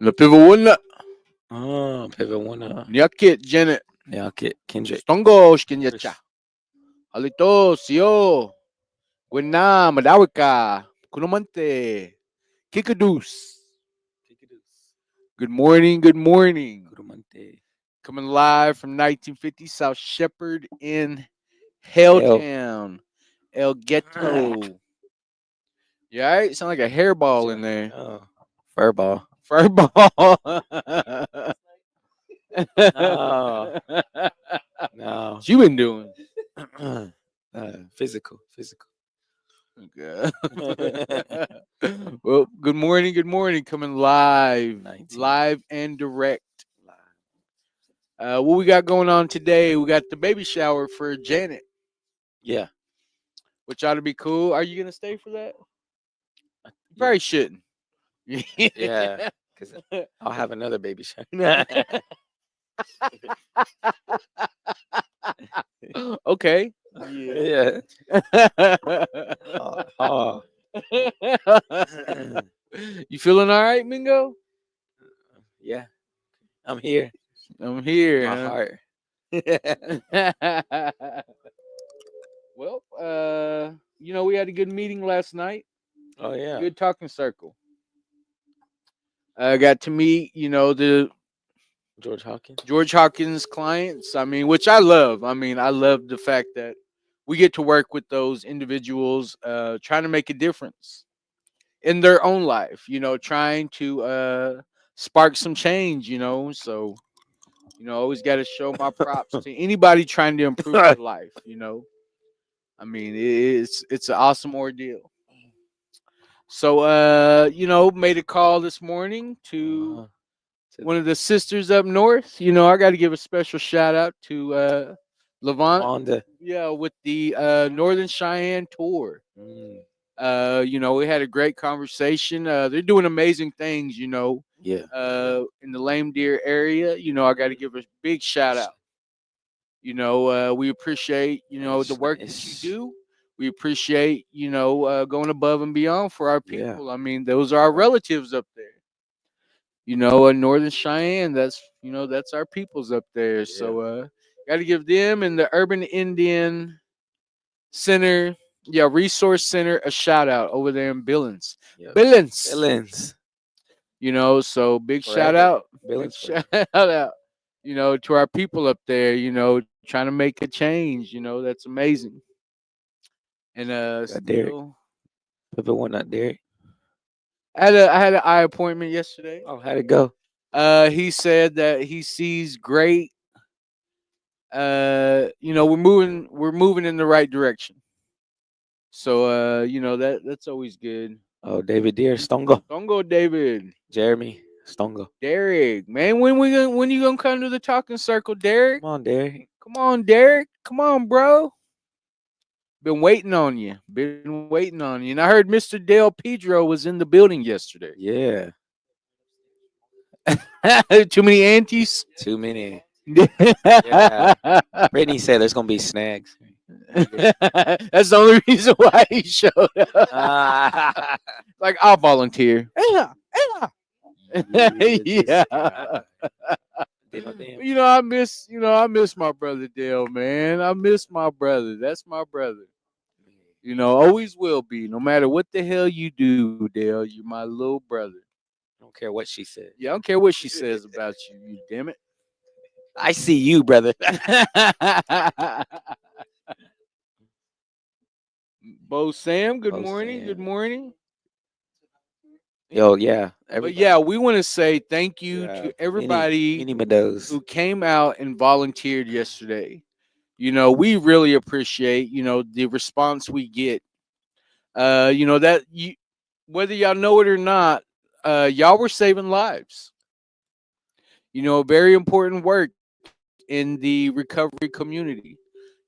Napiwala. Pepe Wana. Nyakit Janet. Nyakit Kendrick. Stongo Shkinyacha. Halito Sio. Gwena Madawika. Kunamante. Kikadus. Good morning. Good morning. Kurumante. Coming live from 1950 South Shepherd in Hell. Helltown. El Ghetto. You alright? Sound like a hairball in there. Oh, furball. Furball. No. No. What you been doing? Physical. Okay. Well, good morning. Good morning. Coming live, 19. live and direct. What we got going on today? We got the baby shower for Janet, Yeah. which ought to be cool. Are you gonna stay for that? You probably shouldn't. Yeah. Because I'll have another baby shower. Okay. Yeah. Oh. You feeling all right, Mingo? Yeah. I'm here. I'm here. My huh? heart. Well, we had a good meeting last night. Oh, yeah. Good talking circle. I got to meet, the George Hawkins. George Hawkins clients. I mean, which I love. I mean, I love the fact that we get to work with those individuals, trying to make a difference in their own life. Trying to spark some change. So always got to show my props to anybody trying to improve their life. I mean, it's an awesome ordeal. So, made a call this morning to one of the sisters up north. I got to give a special shout out to Levant. Wanda. Yeah, with the Northern Cheyenne tour. We had a great conversation. They're doing amazing things, Yeah. in the Lame Deer area. I got to give a big shout out. We appreciate, the work that you do. We appreciate, going above and beyond for our Yeah. people. I mean, those are our relatives up there. In Northern Cheyenne, that's our peoples up there. So, got to give them and the Urban Indian Center, Resource Center, a shout out over there in Billings. Yep. Billings. Billings. So big Forever. shout out. Billings. Big shout out, to our people up there, trying to make a change. That's amazing. And Derek. still, Pepe one, not Derek. I had an eye appointment yesterday. Oh, how'd it go? He said that he sees great. We're moving in the right direction. So that's always good. Oh, David Deere. Stongo. Stongo David. Jeremy. Stongo. Derek, man, when you gonna come to the talking circle, Derek? Come on, Derek. Come on, Derek. Come on, bro. Been waiting on you. And I heard Mr. Dale Pedro was in the building yesterday. Yeah. Too many aunties? Too many. Yeah. Brittany said there's gonna be snags. That's the only reason why he showed up. Like, I'll volunteer. Yeah. I miss my brother Dale, man. I miss my brother. That's my brother. Always will be. No matter what the hell you do, Dale, you're my little brother. I don't care what she said. Yeah, I don't care what she says about you, you damn it. I see you, brother. Bo Sam, good Bo morning. Sam. Good morning. Yo, yeah. But yeah, we want to say thank you to everybody who came out and volunteered yesterday. We really appreciate, the response we get. That you, whether y'all know it or not, y'all were saving lives. Very important work in the recovery community.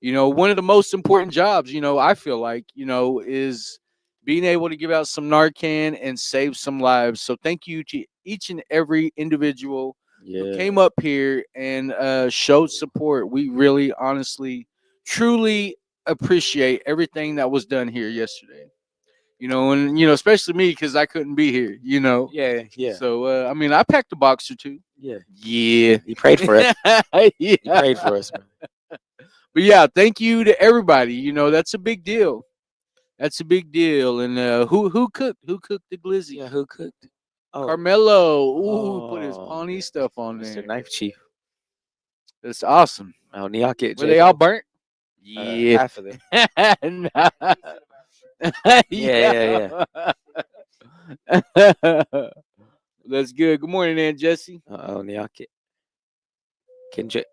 One of the most important jobs, I feel like, is being able to give out some Narcan and save some lives. So thank you to each and every individual who came up here and showed support. We really, honestly, truly appreciate everything that was done here yesterday. And especially me because I couldn't be here. Yeah, yeah. So I mean, I packed a box or two. Yeah. Yeah. He prayed for us. Yeah. He prayed for us, man. But yeah, thank you to everybody. That's a big deal. That's a big deal. And who cooked? Who cooked the glizzy? Yeah, who cooked? Oh. Carmelo. Ooh, put his Pawnee stuff on there. Mr. Knife Chief. That's awesome. Oh, Niake. Were they all burnt? Yeah. Half of them. Yeah. That's good. Good morning, Aunt Jessie. Niake. Kendrick.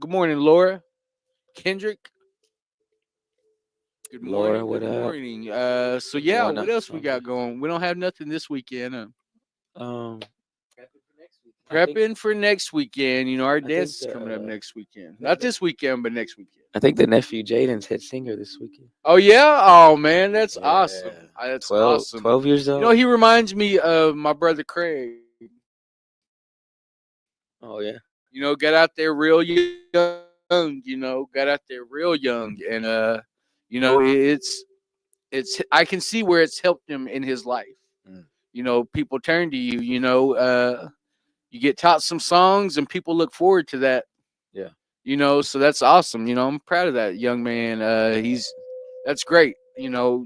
Good morning, Laura. Kendrick. Good morning. Laura, good morning. So yeah, what else we got going? We don't have nothing this weekend. Prepping for next weekend. Our dance is coming up next weekend. Not this weekend, but next weekend. I think the nephew Jaden's head singer this weekend. Oh yeah? Oh man, that's awesome. That's awesome. 12 years old. He reminds me of my brother Craig. Oh yeah. Got out there real young. Got out there real young, and it's I can see where it's helped him in his life. People turn to you. You get taught some songs, and people look forward to that. Yeah. So that's awesome. I'm proud of that young man. That's great.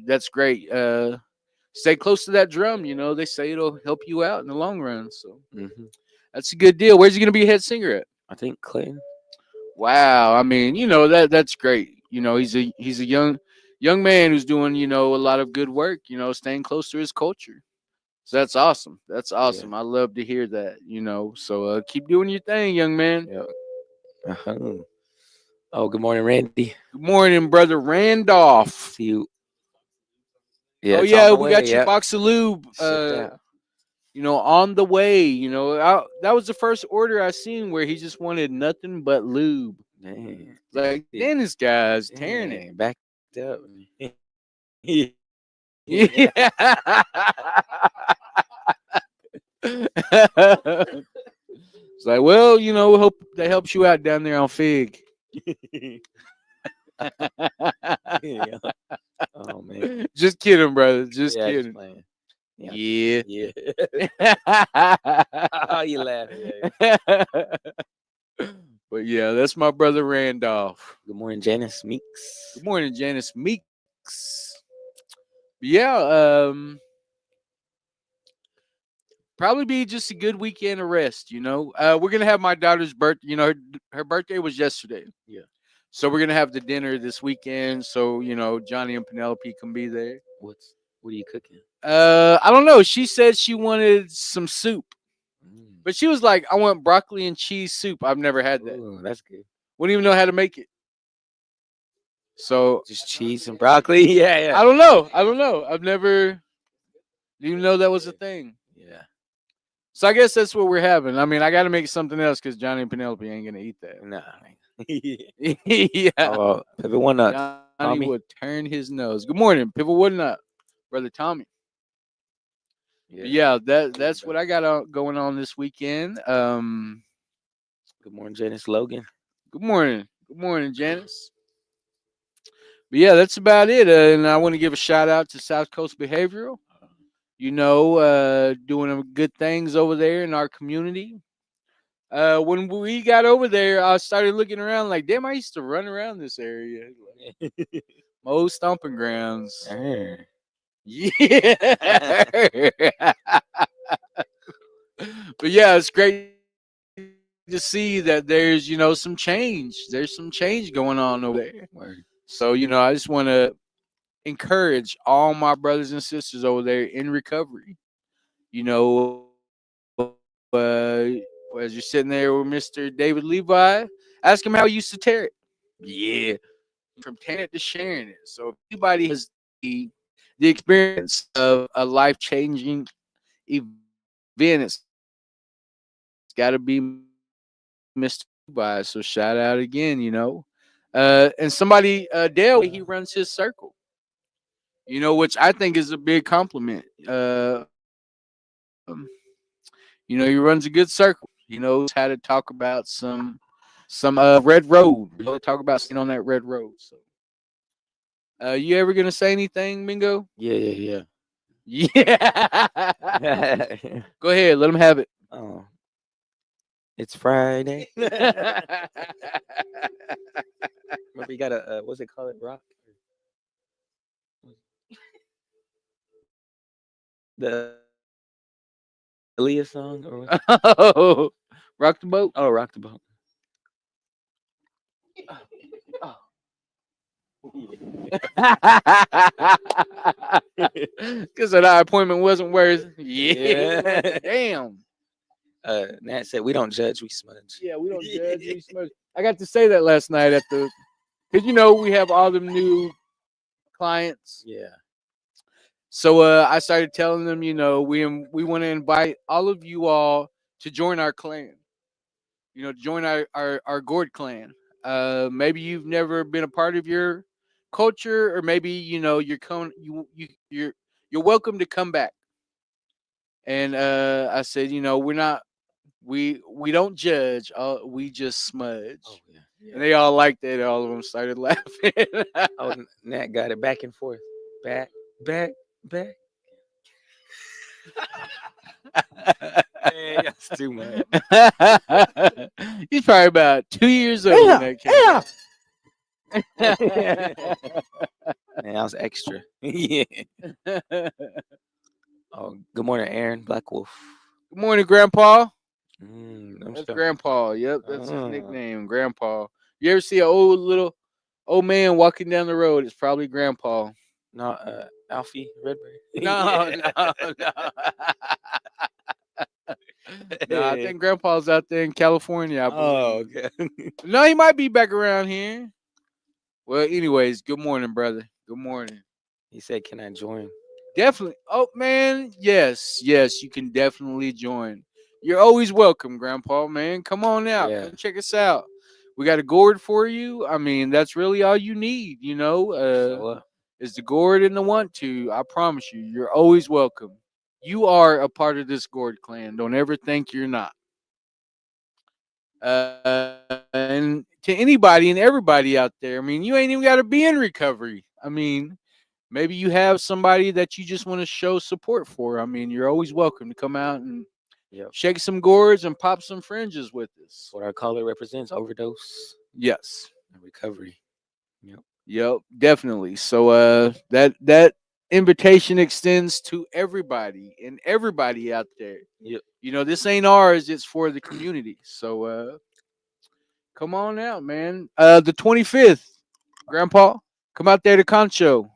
That's great. Stay close to that drum. They say it'll help you out in the long run. So that's a good deal. Where's he gonna be head singer at? I think Clinton. Wow. I mean, that's great. He's a young man who's doing a lot of good work. Staying close to his culture. So that's awesome. That's awesome. Yeah. I love to hear that. So keep doing your thing, young man. Yeah. Oh, good morning, Randy. Good morning, brother Randolph. See you. Yeah. Oh yeah, we got your box of lube. On the way. That was the first order I seen where he just wanted nothing but lube. Dang. Like then this guy's tearing it. Backed up. Yeah. It's like, well, we hope that helps you out down there on Fig. Oh man. Just kidding, brother. Just kidding. Just playing. Yeah. Oh, you laughing. But yeah, that's my brother Randolph. Good morning, Janice Meeks. Good morning, Janice Meeks. Yeah, probably be just a good weekend of rest. We're gonna have my daughter's birthday. Her birthday was yesterday. Yeah. So we're gonna have the dinner this weekend. So Johnny and Penelope can be there. What are you cooking? I don't know. She said she wanted some soup, but she was like, "I want broccoli and cheese soup." I've never had that. Ooh, that's good. Wouldn't even know how to make it. So just cheese and broccoli. Yeah. I don't know. I've never didn't even know that was a thing. Yeah. So I guess that's what we're having. I mean, I got to make something else because Johnny and Penelope ain't gonna eat that. Nah. Yeah. Oh, Pivot One Nut. Johnny Tommy would turn his nose. Good morning, Pivot One Nut, brother Tommy. Yeah, that's what I got going on this weekend. Good morning, Janice Logan. Good morning, Janice. But yeah, that's about it. And I want to give a shout out to South Coast Behavioral. Doing good things over there in our community. When we got over there, I started looking around like, damn, I used to run around this area. Mo stomping grounds. Yeah. But yeah, it's great to see that there's, some change. There's some change going on over there. So, I just want to encourage all my brothers and sisters over there in recovery. As you're sitting there with Mr. David Levi, ask him how he used to tear it. Yeah. From tearing it to sharing it. So if anybody has the experience of a life-changing event, it's got to be Mr. Levi. So shout out again, and somebody, Dale, he runs his circle, which I think is a big compliment. He runs a good circle. He knows how to talk about some red road. Talk about staying on that red road. So You ever gonna say anything, Mingo? Yeah. Yeah. Go ahead, let him have it. Oh, it's Friday. Remember, you got a what's it called? Rock. The Aaliyah song or what? Oh, rock the boat. Oh, rock the boat. Because our appointment wasn't worth. Yeah. Damn. Nat said we don't judge, we smudge. Yeah, we don't judge. We smudge. I got to say that last night at the, because we have all them new clients. Yeah. So I started telling them, we want to invite all of you all to join our clan. Join our Gourd clan. Maybe you've never been a part of your culture, or maybe you're welcome to come back. And I said, we don't judge. We just smudge. Oh, yeah. And they all liked it. All of them started laughing. Oh, Nat got it back and forth, back. Man, that's too much. He's probably about 2 years old. Man, that was extra. Yeah. Oh, good morning, Aaron Black Wolf. Good morning, Grandpa. That's Grandpa. Yep, that's his nickname, Grandpa. You ever see an old man walking down the road? It's probably Grandpa. No, Alfie Redberry. No. No, I think Grandpa's out there in California. Okay. No, he might be back around here. Well, anyways, good morning, brother. Good morning. He said, "Can I join?" Definitely. Oh man, yes, you can definitely join. You're always welcome, Grandpa. Man, come on out. Yeah. Come check us out. We got a gourd for you. I mean, that's really all you need. Is the gourd and the want to. I promise you, you're always welcome. You are a part of this gourd clan. Don't ever think you're not. And to anybody and everybody out there, I mean, you ain't even got to be in recovery. I mean, maybe you have somebody that you just want to show support for. I mean, you're always welcome to come out and shake some gourds and pop some fringes with us. What our color represents: overdose. Yes. And recovery. Yep, definitely. So that invitation extends to everybody and everybody out there. Yep. This ain't ours, it's for the community. So come on out, man. The 25th, Grandpa, come out there to Concho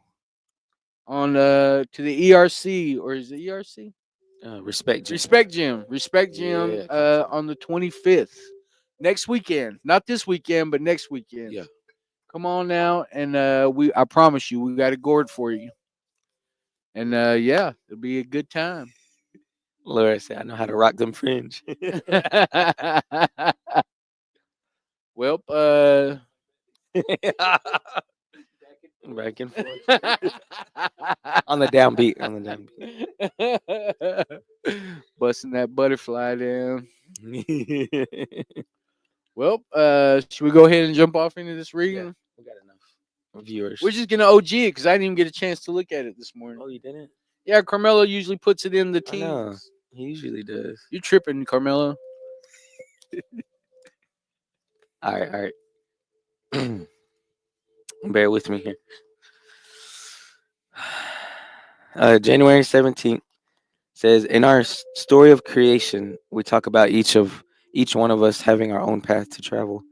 on to the ERC, or is it ERC? Respect Gym. Respect Gym on the 25th. Next weekend. Not this weekend, but next weekend. Yeah. Come on now, and I promise you, we got a gourd for you. And it'll be a good time. Laura said, "I know how to rock them fringe." Well, back and forth on the downbeat. Busting that butterfly down. Well, should we go ahead and jump off into this reading? Yeah, we got enough viewers. We're just gonna OG it because I didn't even get a chance to look at it this morning. Oh, you didn't? Yeah, Carmelo usually puts it in the teams. He usually does. You tripping, Carmelo? All right. Bear with me here. January 17th says, in our story of creation, we talk about each one of us having our own path to travel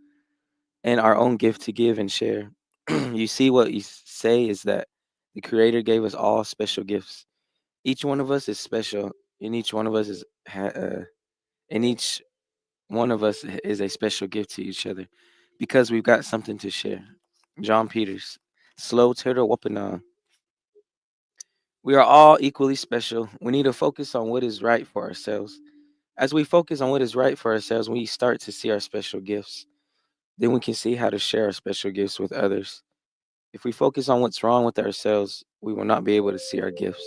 and our own gift to give and share. You see, what you say is that the Creator gave us all special gifts. Each one of us is special, and each one of us is a special gift to each other because we've got something to share. John Peters, Slow Turtle Wapanang. We are all equally special. We need to focus on what is right for ourselves. As we focus on what is right for ourselves, we start to see our special gifts. Then we can see how to share our special gifts with others. If we focus on what's wrong with ourselves, we will not be able to see our gifts.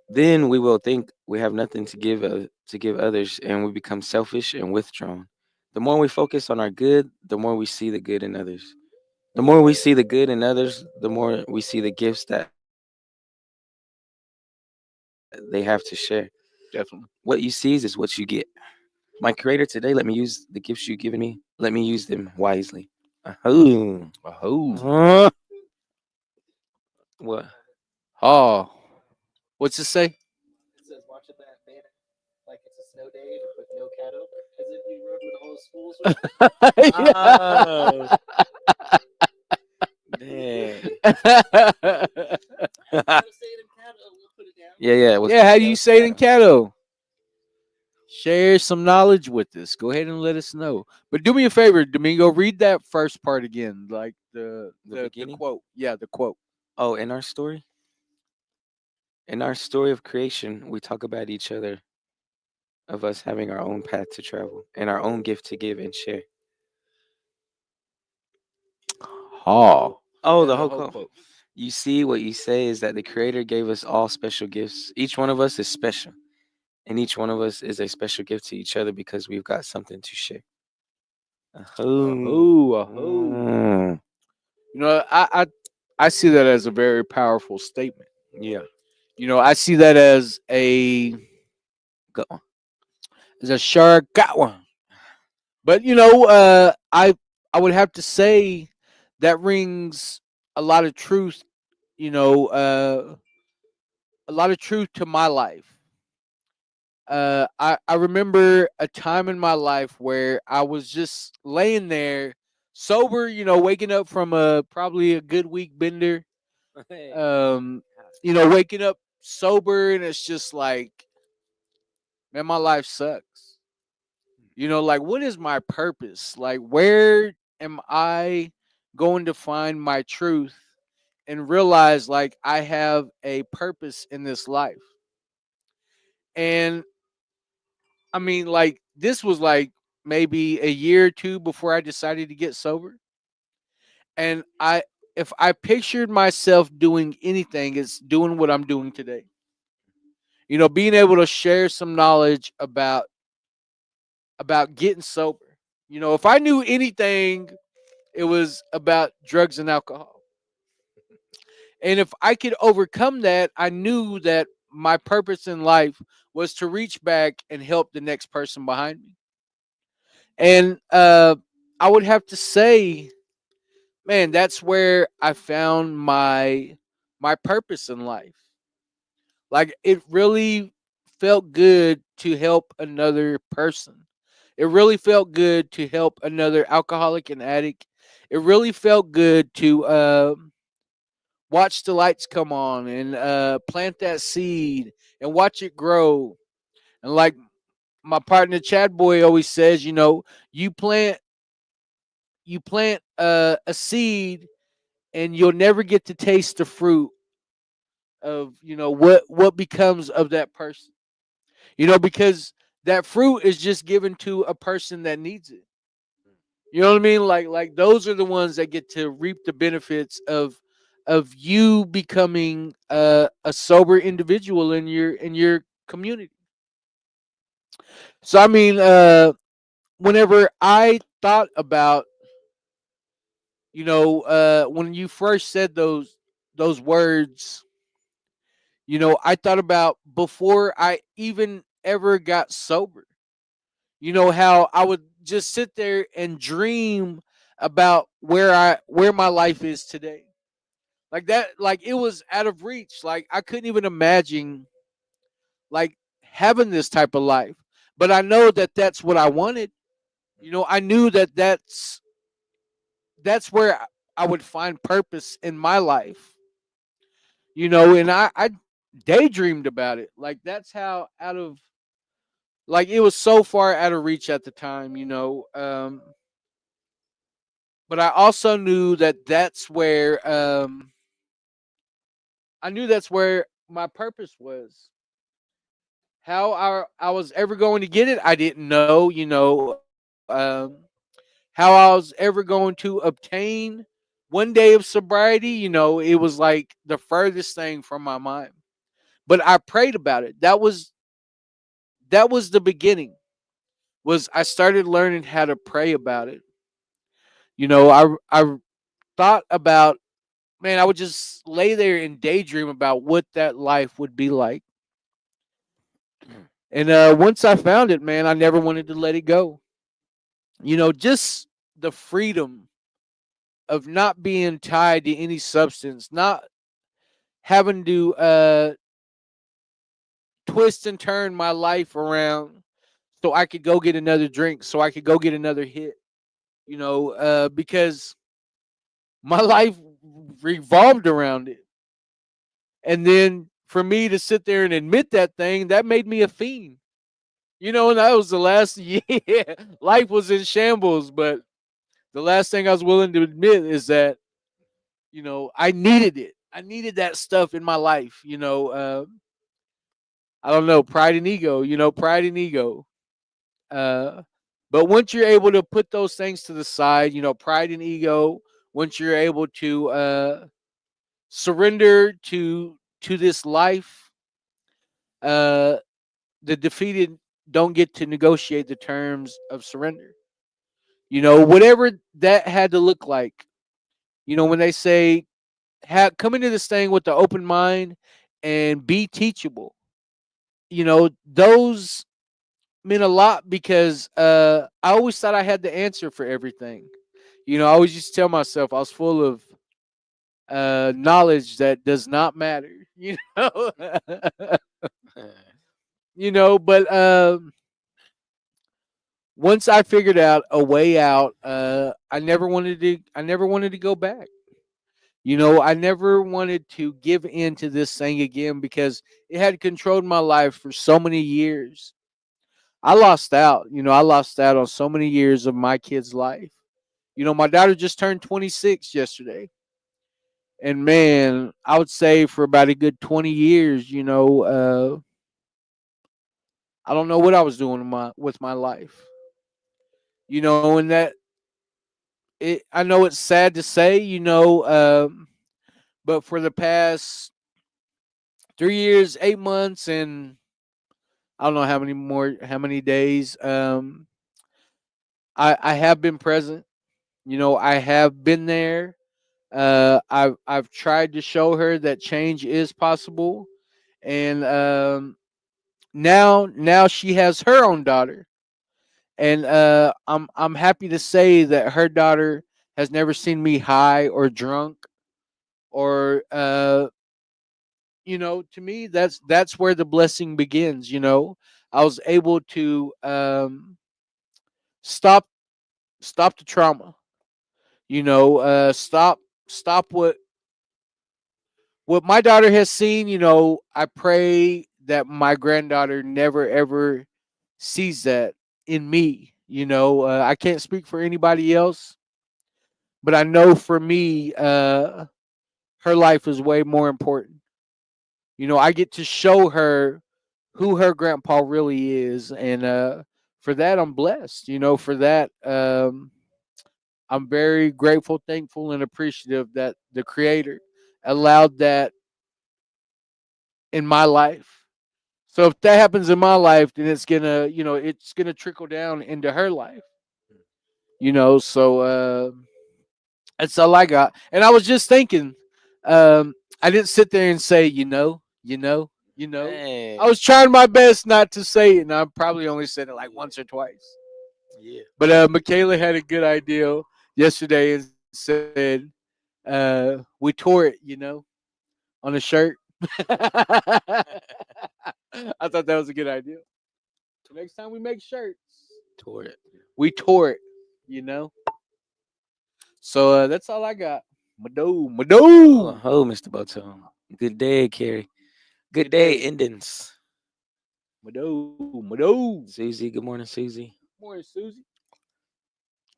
Then we will think we have nothing to give others, and we become selfish and withdrawn. The more we focus on our good, the more we see the good in others. The more we see the good in others, the more we see the gifts that they have to share. Definitely. What you see is what you get. My creator today, let me use the gifts you've given me. Let me use them wisely. Oh. Oh. What? Oh. What's it say? It says, watch a bad banner like it's a snow day to put no cat over, as if you rode with the whole school's Oh. Dang. Yeah, yeah. Yeah, how do you say it in Caddo? Share some knowledge with us. Go ahead and let us know. But do me a favor, Domingo, read that first part again, like the quote. Yeah, the quote. Oh, in our story? In our story of creation, we talk about each other, of us having our own path to travel and our own gift to give and share. Oh. Oh, the whole quote. You see, what you say is that the Creator gave us all special gifts. Each one of us is special, and each one of us is a special gift to each other because we've got something to share. You know, I see that as a very powerful statement. Yeah. You know, I see that as a Got one. as a shark got one. But you know, I would have to say that rings a lot of truth. You know, a lot of truth to my life. I remember a time in my life where I was just laying there sober, you know, waking up from a probably a good week bender. Um, you know, waking up sober and it's just like, man, my life sucks. You know, like what is my purpose? Like where am I going to find my truth and realize like I have a purpose in this life? And I mean, like this was like maybe a year or two before I decided to get sober. And if I pictured myself doing anything, it's doing what I'm doing today. You know, being able to share some knowledge about getting sober. You know, if I knew anything, it was about drugs and alcohol. And if I could overcome that, I knew that my purpose in life was to reach back and help the next person behind me. And I would have to say, man, that's where I found my purpose in life. Like it really felt good to help another person. It really felt good to help another alcoholic and addict. It really felt good to watch the lights come on and plant that seed and watch it grow. And like my partner Chad Boy always says, you know, you plant a seed and you'll never get to taste the fruit of you know what becomes of that person. You know, because that fruit is just given to a person that needs it. You know what I mean? Like those are the ones that get to reap the benefits of you becoming a sober individual in your community. So I mean, whenever I thought about you know when you first said those words, you know, I thought about before I even ever got sober. You know how I would just sit there and dream about where my life is today. Like that, like it was out of reach. Like I couldn't even imagine like having this type of life. But I know that that's what I wanted. You know, I knew that that's where I would find purpose in my life. You know, and I daydreamed about it. Like that's how out of like it was so far out of reach at the time, you know. But I also knew that I knew that's where my purpose was. How I was ever going to get it, I didn't know, you know. How I was ever going to obtain one day of sobriety, you know, it was like the furthest thing from my mind. But I prayed about it. That was the beginning. Was I started learning how to pray about it. You know, I thought about, man, I would just lay there and daydream about what that life would be like. And once I found it, man, I never wanted to let it go. Just the freedom of not being tied to any substance, not having to twist and turn my life around so I could go get another drink, so I could go get another hit, because my life revolved around it. And then for me to sit there and admit that thing, that made me a fiend. And that was the last year. Life was in shambles, but the last thing I was willing to admit is that, I needed it. I needed that stuff in my life. I don't know, pride and ego, pride and ego. But once you're able to put those things to the side, pride and ego, once you're able to surrender to this life, the defeated don't get to negotiate the terms of surrender. Whatever that had to look like. When they say come into this thing with the open mind and be teachable. Those meant a lot because I always thought I had the answer for everything. I always used to tell myself I was full of knowledge that does not matter. But once I figured out a way out, I never wanted to go back. I never wanted to give in to this thing again because it had controlled my life for so many years. I lost out. I lost out on so many years of my kid's life. My daughter just turned 26 yesterday. And man, I would say for about a good 20 years, I don't know what I was doing with my life. And that I know it's sad to say, but for the past 3 years, 8 months, and I don't know how many days, I have been present. I have been there. I've tried to show her that change is possible, and now she has her own daughter, and I'm happy to say that her daughter has never seen me high or drunk, or to me that's where the blessing begins. I was able to stop the trauma. Stop what my daughter has seen. I pray that my granddaughter never ever sees that in me. I can't speak for anybody else, but I know for me, her life is way more important. I get to show her who her grandpa really is, and for that I'm blessed. For that I'm very grateful, thankful, and appreciative that the Creator allowed that in my life. So if that happens in my life, then it's gonna trickle down into her life. So that's all I got. And I was just thinking, I didn't sit there and say, Hey. I was trying my best not to say it, and I probably only said it like once or twice. Yeah. But Michaela had a good idea yesterday and said, we tore it, on a shirt. I thought that was a good idea. Next time we make shirts, Tore it. we tore it. So that's all I got. Mado. Oh, Mr. Botone. Good day, Carrie. Good day, Indians. Mado. Susie, good morning, Susie. Morning, Susie.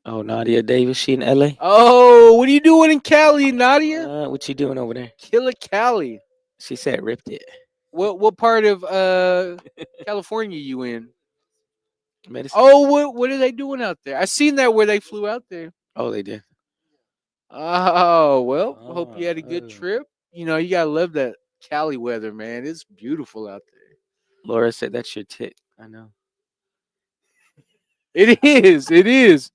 Oh, Nadia Davis, she in LA? Oh, what are you doing in Cali, Nadia? What you doing over there? Killer Cali. She said ripped it. What part of California you in? Medicine. Oh, what are they doing out there? I seen that where they flew out there. Oh, they did. Oh, well, hope you had a good trip. You gotta love that Cali weather, man. It's beautiful out there. Laura said that's your tick. I know. It is.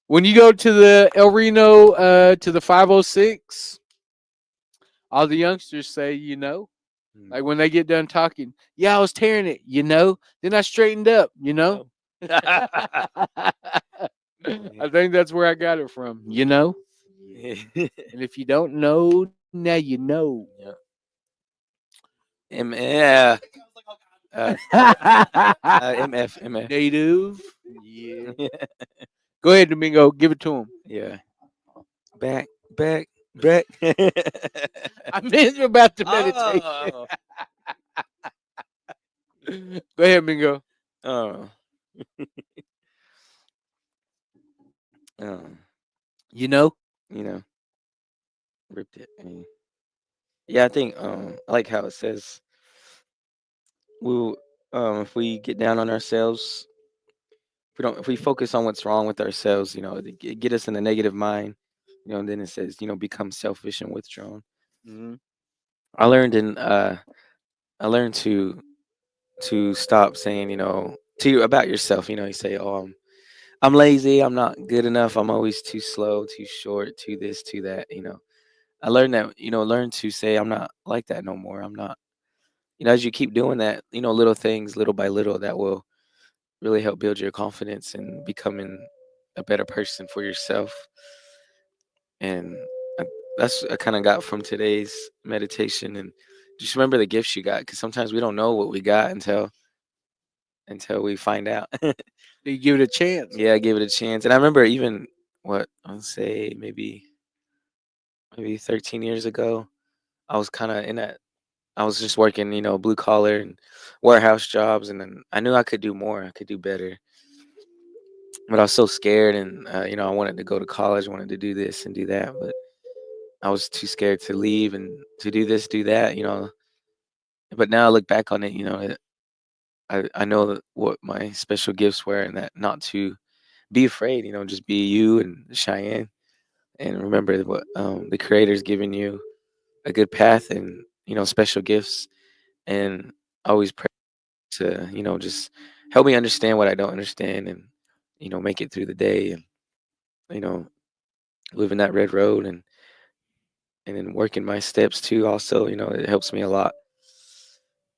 When you go to the El Reno, to the 506, all the youngsters say, like when they get done talking, yeah, I was tearing it, then I straightened up, I think that's where I got it from, And if you don't know, now you know. Yeah. Yeah. MF. Native. Yeah. Go ahead, Domingo. Give it to him. Yeah. Back. I meant about the meditation. Oh. Go ahead, Mingo. Oh. You know? Ripped it. Yeah, I think I like how it says we'll if we get down on ourselves, if we focus on what's wrong with ourselves, get us in a negative mind, and then it says, become selfish and withdrawn. Mm-hmm. I learned to stop saying, to you about yourself, you say, oh, I'm lazy, I'm not good enough, I'm always too slow, too short, too this, too that, I learned that, learn to say I'm not like that no more. I'm not, as you keep doing that, little things, little by little, that will really help build your confidence and becoming a better person for yourself. And I, that's what I kind of got from today's meditation. And just remember the gifts you got, because sometimes we don't know what we got until we find out. You give it a chance. Yeah, give it a chance. And I remember even I'll say maybe 13 years ago, I was kind of in that. I was just working, blue collar and warehouse jobs, and then I knew I could do more. I could do better, but I was so scared, and I wanted to go to college, wanted to do this and do that, but I was too scared to leave and to do this, do that, But now I look back on it, I know what my special gifts were, and that not to be afraid, just be you and Cheyenne, and remember what the Creator's given you a good path and special gifts, and always pray to just help me understand what I don't understand, and make it through the day, and you know live in that red road, and then working my steps too. Also, it helps me a lot.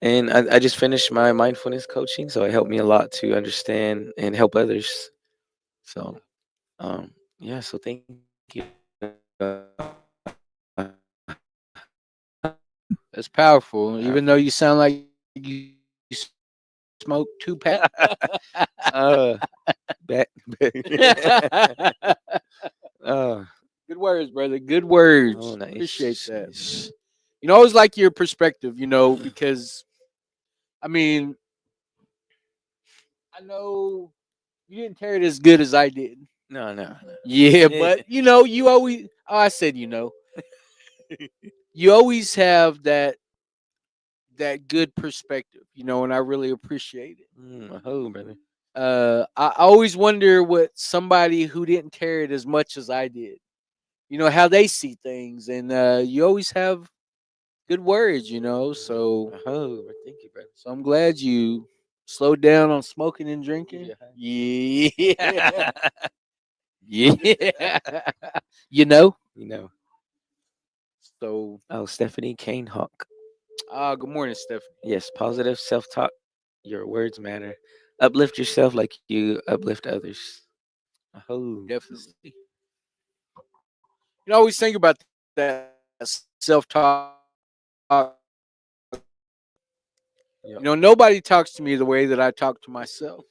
And I just finished my mindfulness coaching, so it helped me a lot to understand and help others. So yeah, so thank you. That's powerful. Even though you sound like you smoke two packs. Back. Good words, brother. Good words. Oh, nice. Appreciate that. I always like your perspective, because I mean, I know you didn't tear it as good as I did. No. Yeah, but you always. Oh, I said you always have that good perspective, and I really appreciate it. Oh, brother. I always wonder what somebody who didn't tear it as much as I did, how they see things, and you always have good words, So, thank you, brother. So I'm glad you slowed down on smoking and drinking. Yeah, yeah. you know. So, Stephanie Kane Hawk. good morning, Stephanie. Yes, positive self-talk. Your words matter. Uplift yourself like you uplift others. Oh, Definitely. Always think about that self-talk. Nobody talks to me the way that I talk to myself.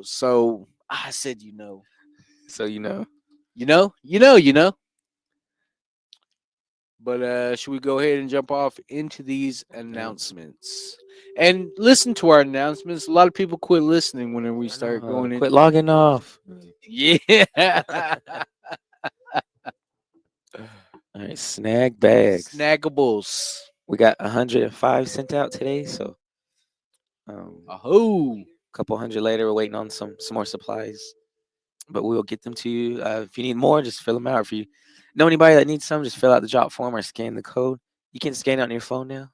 So I said, So you know. But should we go ahead and jump off into these announcements and listen to our announcements? A lot of people quit listening when we start going in. Quit logging off. Yeah. All right, snag bags. Snaggables. We got 105 sent out today, so a couple hundred later, we're waiting on some more supplies, but we will get them to you. If you need more, just fill them out. If you know anybody that needs some, just fill out the drop form or scan the code. You can scan it on your phone now.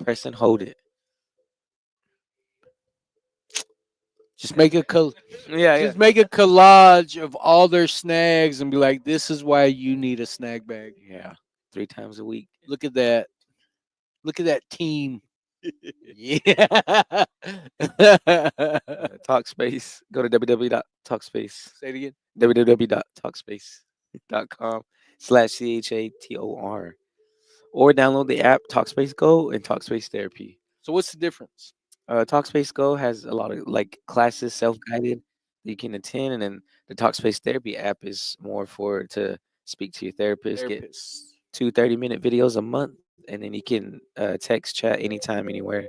Press and hold it. Just make a Yeah, just make a collage of all their snags and be like, "This is why you need a snag bag." yeah. 3 times a week. Look at that. Look at that team. Yeah. Talkspace. Go to www.talkspace. Say it again. www.talkspace.com/CHATOR. Or download the app Talkspace Go and Talkspace Therapy. So what's the difference? Talkspace Go has a lot of like classes, self-guided that you can attend, and then the Talkspace Therapy app is more for to speak to your therapist, get Therapists. 2 30-minute videos a month, and then you can text, chat anytime, anywhere,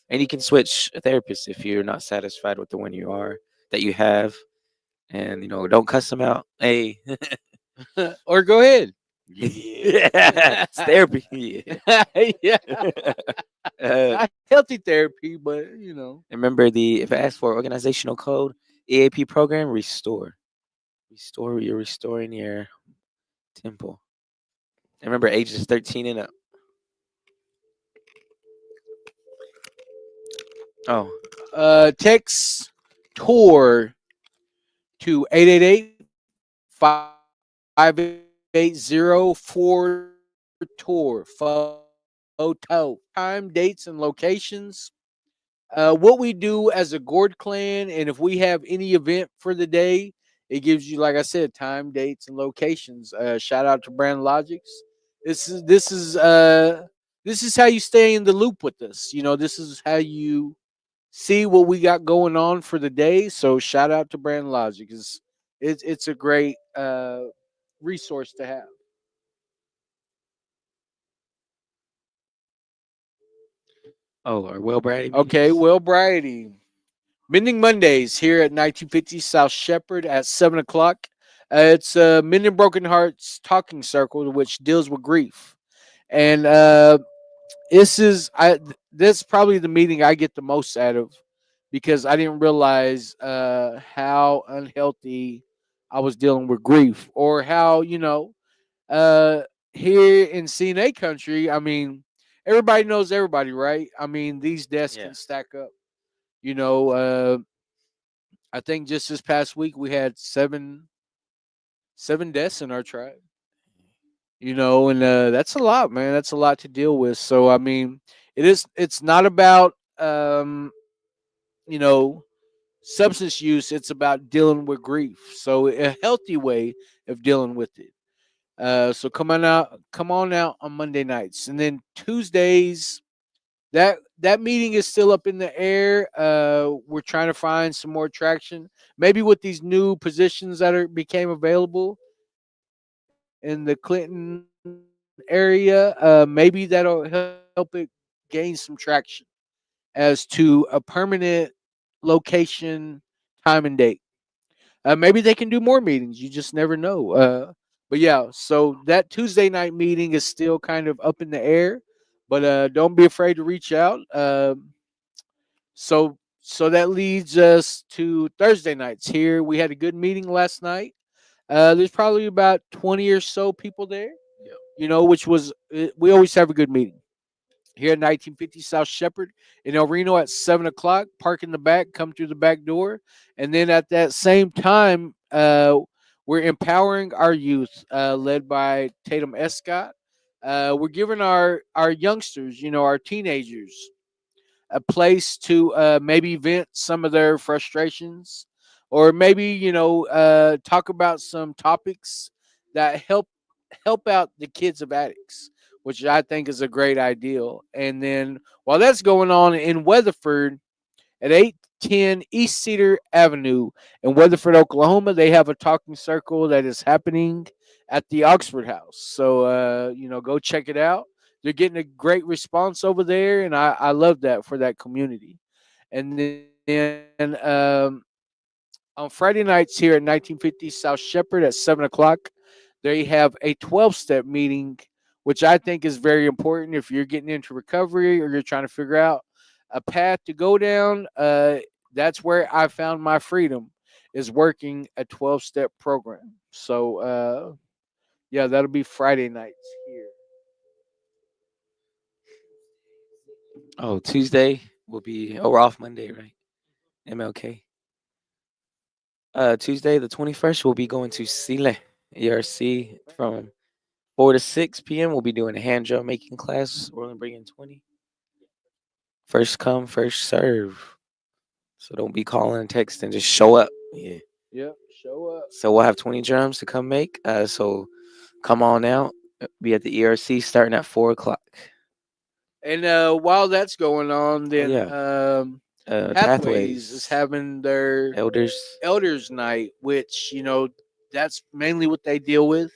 and you can switch therapists if you're not satisfied with the one that you have, and don't cuss them out. Hey, Or go ahead. yeah, it's therapy. Yeah. Yeah. uh, Not healthy therapy, but remember if I ask for organizational code, EAP program, you're restoring your temple. And remember, ages 13 and up. Oh, text tour to 888-580-4 photo time, dates, and locations. What we do as a Gord clan, and if we have any event for the day, it gives you, like I said, time, dates, and locations. Shout out to Brand Logics. This is how you stay in the loop with us. This is how you see what we got going on for the day. So shout out to Brand Logic. It's a great resource to have. our Well Brady Okay, meetings. well, Brighty. Mending Mondays here at 1950 South Shepherd at 7 o'clock. It's Mending Broken Hearts Talking Circle, which deals with grief. And this is probably the meeting I get the most out of because I didn't realize how unhealthy I was dealing with grief, or how uh, here in CNA country. I mean, everybody knows everybody, right? I mean, these deaths Yeah. can stack up. You know, I think just this past week we had seven deaths in our tribe. And that's a lot, man. That's a lot to deal with. So I mean, it's not about you know substance use. It's about dealing with grief. So a healthy way of dealing with it. So come on out on Monday nights, and then Tuesdays. That meeting is still up in the air. We're trying to find some more traction. Maybe with these new positions that became available in the Clinton area, maybe that'll help it gain some traction as to a permanent location, time, and date. Maybe they can do more meetings. You just never know. But yeah, so that Tuesday night meeting is still kind of up in the air. But don't be afraid to reach out. So that leads us to Thursday nights. Here we had a good meeting last night. There's probably about 20 or so people there. Yep. Which was we always have a good meeting here at 1950 South Shepherd in El Reno at 7 o'clock. Park in the back, come through the back door, and then at that same time, we're empowering our youth, led by Tatum Escott. We're giving our youngsters, our teenagers, a place to maybe vent some of their frustrations, or maybe talk about some topics that help out the kids of addicts, which I think is a great ideal. And then while that's going on in Weatherford at 810 East Cedar Avenue in Weatherford, Oklahoma, they have a talking circle that is happening at the Oxford House. So go check it out. They're getting a great response over there, and I love that for that community. And then on Friday nights here at 1950 South Shepherd at 7 o'clock, they have a 12-step meeting, which I think is very important if you're getting into recovery or you're trying to figure out a path to go down. That's where I found my freedom, is working a 12-step program. So, yeah, that'll be Friday nights here. Oh, Tuesday will be. Oh, we're off Monday, right? MLK. Tuesday the 21st, we'll be going to Sile ERC from 4 to 6 p.m. We'll be doing a hand drum making class. We're only bringing 20. First come, first serve. So don't be calling and texting. Just show up. Yeah. Yep. Show up. So we'll have 20 drums to come make. So come on out. Be at the ERC starting at 4 o'clock. And while that's going on, then Pathways is having their elders night, which that's mainly what they deal with,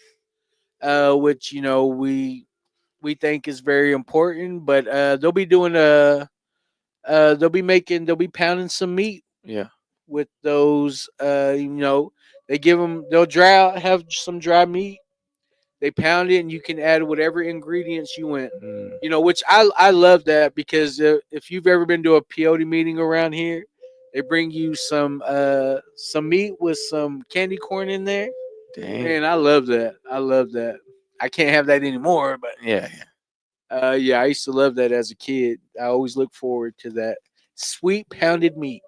which we think is very important. But they'll be doing they'll be pounding some meat. Yeah. With those, they they'll have some dry meat. They pound it, and you can add whatever ingredients you want. Which I love that, because if you've ever been to a peyote meeting around here, they bring you some meat with some candy corn in there. Dang. Man, I love that. I love that. I can't have that anymore, but yeah. I used to love that as a kid. I always look forward to that sweet pounded meat.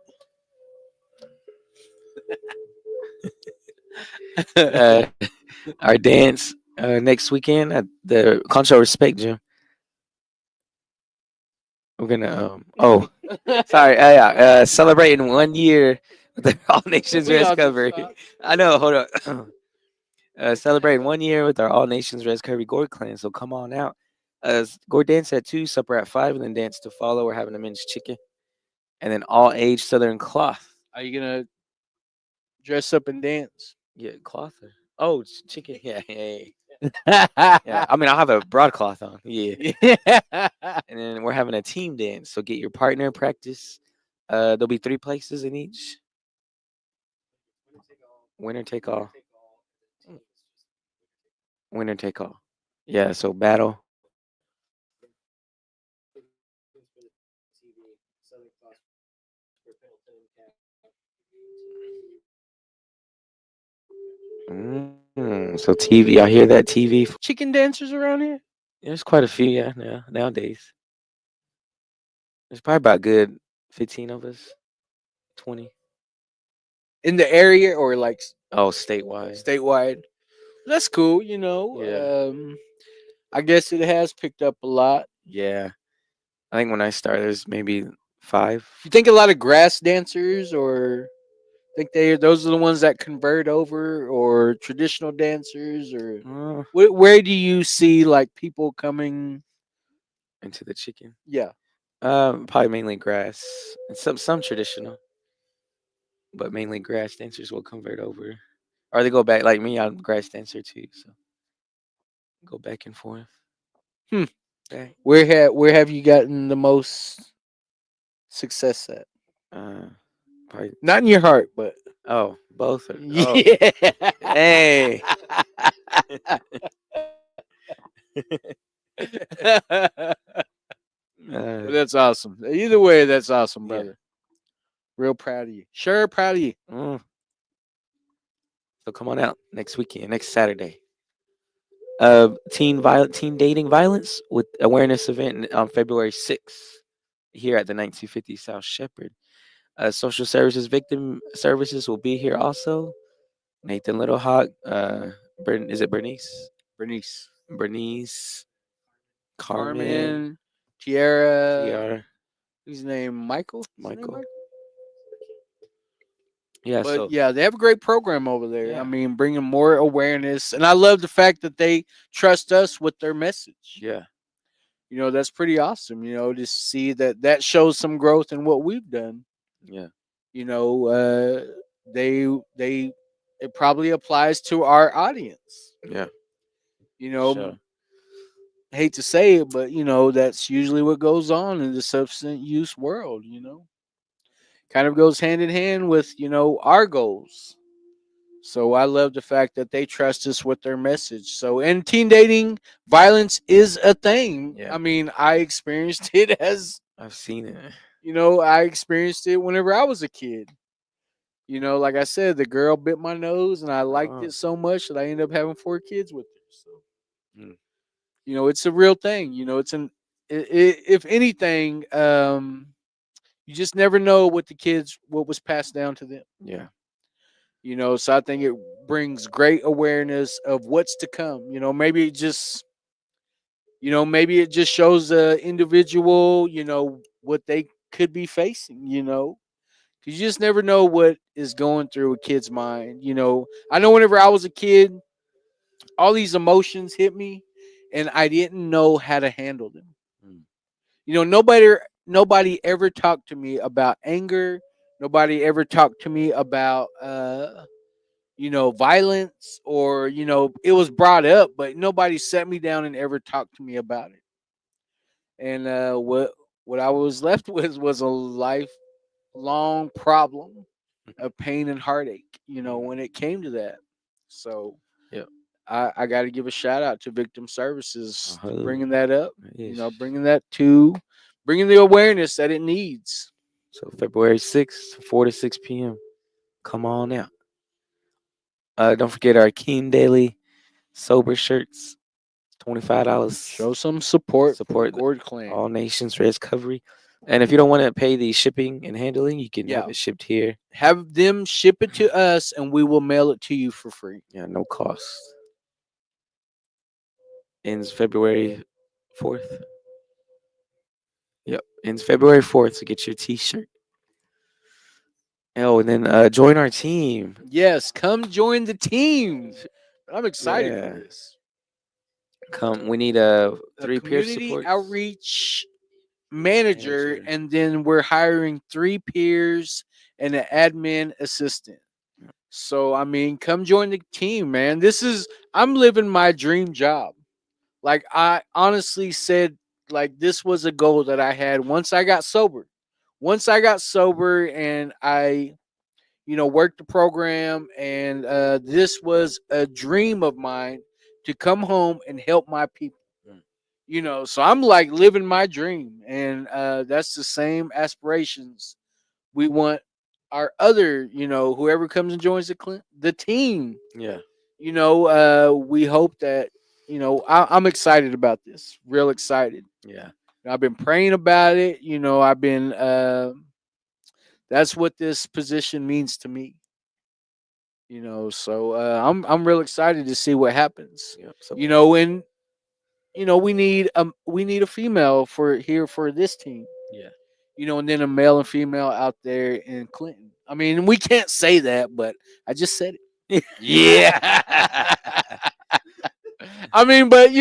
Our dance next weekend at the Concho Respect Gym. We're gonna celebrating 1 year with the All Nations Res Cover. I know, hold on. Celebrating 1 year with our All Nations Res Cover Gourd Clan. So come on out. Gourd dance at 2, supper at 5, and then dance to follow. We're having a men's chicken, and then all age Southern cloth. Are you gonna dress up and dance? Yeah, cloth. Oh, chicken. Yeah. Yeah. I mean, I'll have a broadcloth on. Yeah. And then we're having a team dance. So get your partner practice. There'll be 3 places in each. Winner take all. Winner take all. Yeah. So battle. So TV, I hear that TV. Chicken dancers around here? There's quite a few, yeah, nowadays. There's probably about good 15 of us, 20. In the area, or like statewide? Statewide. That's cool, Yeah. I guess it has picked up a lot. Yeah. I think when I started, there's maybe 5. You think a lot of grass dancers, or think those are the ones that convert over, or traditional dancers, or where do you see like people coming into the chicken? Yeah. Probably mainly grass and some traditional, but mainly grass dancers will convert over, or they go back. Like me, I'm a grass dancer too, so go back and forth. Okay. Where have you gotten the most success at? Probably not in your heart, but both. Yeah. Hey. That's awesome. Either way, that's awesome, brother. Yeah. Real proud of you. Sure, proud of you. So come on out next weekend, next Saturday. Teen dating violence with awareness event on February 6th here at the 1950 South Shepherd. Social services victim services will be here also. Nathan Littlehawk. Is it Bernice? Bernice. Carmen. Tiara. Whose name? Michael. Yeah, but they have a great program over there. Yeah. I mean, bringing more awareness, and I love the fact that they trust us with their message. Yeah, that's pretty awesome. To see that shows some growth in what we've done. Yeah, it probably applies to our audience. Yeah, sure. Hate to say it, but that's usually what goes on in the substance use world. Kind of goes hand in hand with our goals. So I love the fact that they trust us with their message. So, and teen dating violence is a thing. Yeah. I mean, I experienced it as I've seen it. I experienced it whenever I was a kid. Like I said, the girl bit my nose, and I liked it so much that I ended up having 4 kids with her. So, it's a real thing. It's if anything, you just never know what was passed down to them. Yeah. So I think it brings great awareness of what's to come. Maybe it just shows the individual, what they could be facing, because you just never know what is going through a kid's mind. I know whenever I was a kid, all these emotions hit me and I didn't know how to handle them. Mm. Nobody ever talked to me about anger. Nobody ever talked to me about violence, or it was brought up, but nobody sat me down and ever talked to me about it. And what I was left with was a lifelong problem of pain and heartache, when it came to that. So yeah, I got to give a shout out to Victim Services Uh-huh. bringing that up, Yes. bringing the awareness that it needs. So February 6th, 4 to 6 p.m. Come on out. Don't forget our Keen Daily sober shirts, $25. Show some support for the Support Gourd Clan. All Nations Recovery. And if you don't want to pay the shipping and handling, you can Yeah. have it shipped here. Have them ship it to us, and we will mail it to you for free. Yeah, no cost. Ends February 4th. Yep, ends February 4th to get your T-shirt. Oh, and then join our team. Yes, come join the team. I'm excited for this. Come, we need three peer community supports. outreach manager, and then we're hiring 3 peers and an admin assistant. So I mean, come join the team, man. I'm living my dream job. Like, I honestly said, like, this was a goal that I had once I got sober. Once I got sober and I worked the program, and this was a dream of mine to come home and help my people. So I'm like living my dream, and that's the same aspirations we want our other, whoever comes and joins the team. Yeah. We hope that, I'm excited about this, real excited. Yeah. I've been praying about it. I've been, that's what this position means to me. So I'm real excited to see what happens. Yeah, so And we need a female for this team. Yeah. And then a male and female out there in Clinton. I mean, we can't say that, but I just said it. Yeah. I mean, but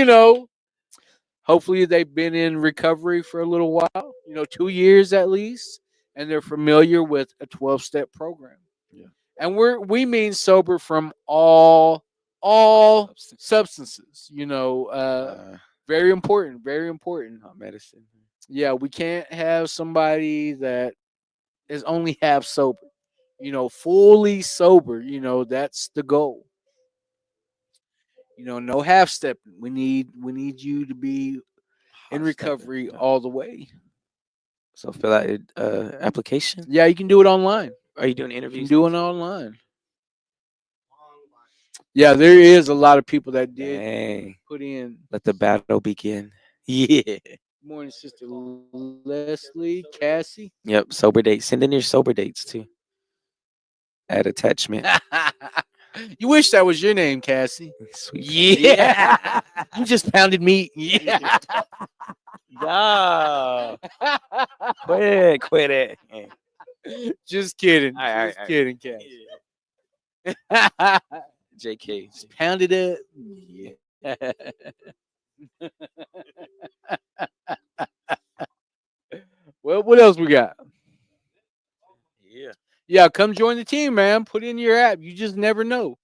hopefully they've been in recovery for a little while, 2 years at least, and they're familiar with a 12-step program. Yeah. And we mean sober from all substances, very important, very important. Not medicine. Yeah, we can't have somebody that is only half sober. Fully sober, that's the goal. No half stepping. We need you to be in recovery all the way. So fill out application. Yeah, you can do it online. Are you doing interviews? You can do it online. Yeah, there is a lot of people that did put in. Let the battle begin. Yeah. Good morning, Sister Leslie, Cassie. Yep, sober dates. Send in your sober dates too. Add attachment. You wish that was your name, Cassie. Sweet. Yeah. You just pounded meat. Yeah. No. Quit it. Just kidding. Just kidding, Cassie. JK. Just pounded it. Yeah. Well, what else we got? Yeah, come join the team, man. Put in your app. You just never know.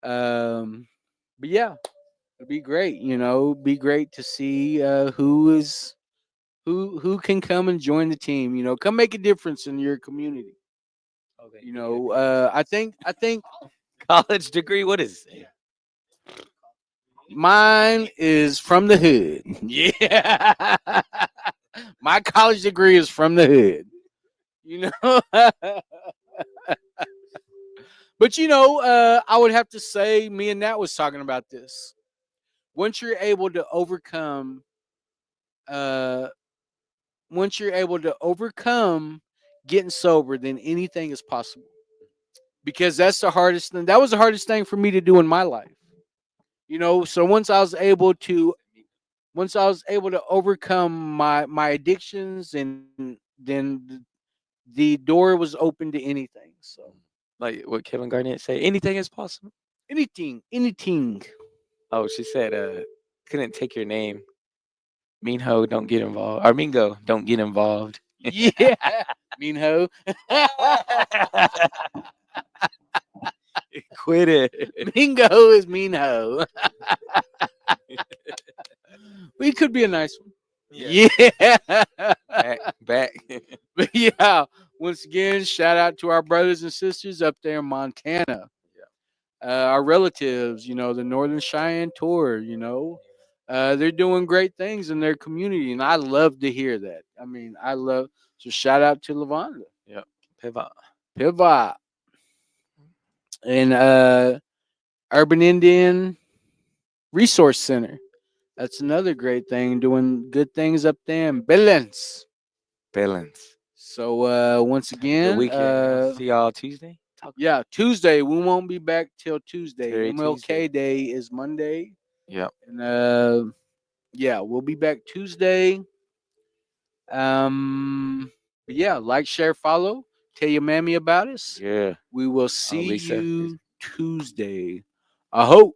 But yeah, it'd be great. Be great to see who can come and join the team. Come make a difference in your community. Okay. I think college degree. What is it? Mine is from the hood. Yeah. My college degree is from the hood. But I would have to say, me and Nat was talking about this. Once you're able to overcome getting sober, then anything is possible. Because that's the hardest thing. That was the hardest thing for me to do in my life. So once I was able to overcome my addictions, and then the door was open to anything. So, like what Kevin Garnett say, anything is possible. Anything. Oh, she said, couldn't take your name. Mean ho, don't get involved. Or Mingo, don't get involved. Yeah, mean ho. Quit it. Mingo is mean ho. It could be a nice one. Yeah. Back. But yeah, once again, shout out to our brothers and sisters up there in Montana. Our relatives, the Northern Cheyenne Tour, they're doing great things in their community, and I love to hear that. I mean, so shout out to Lavonda. Yep. Pivot. And Urban Indian Resource Center. That's another great thing, doing good things up there in Balance. So once again, see y'all Tuesday. Yeah, Tuesday. We won't be back till Tuesday. MLK Day is Monday. Yep. And yeah, we'll be back Tuesday. But yeah, like, share, follow. Tell your mammy about us. Yeah. We will see you Tuesday. I hope.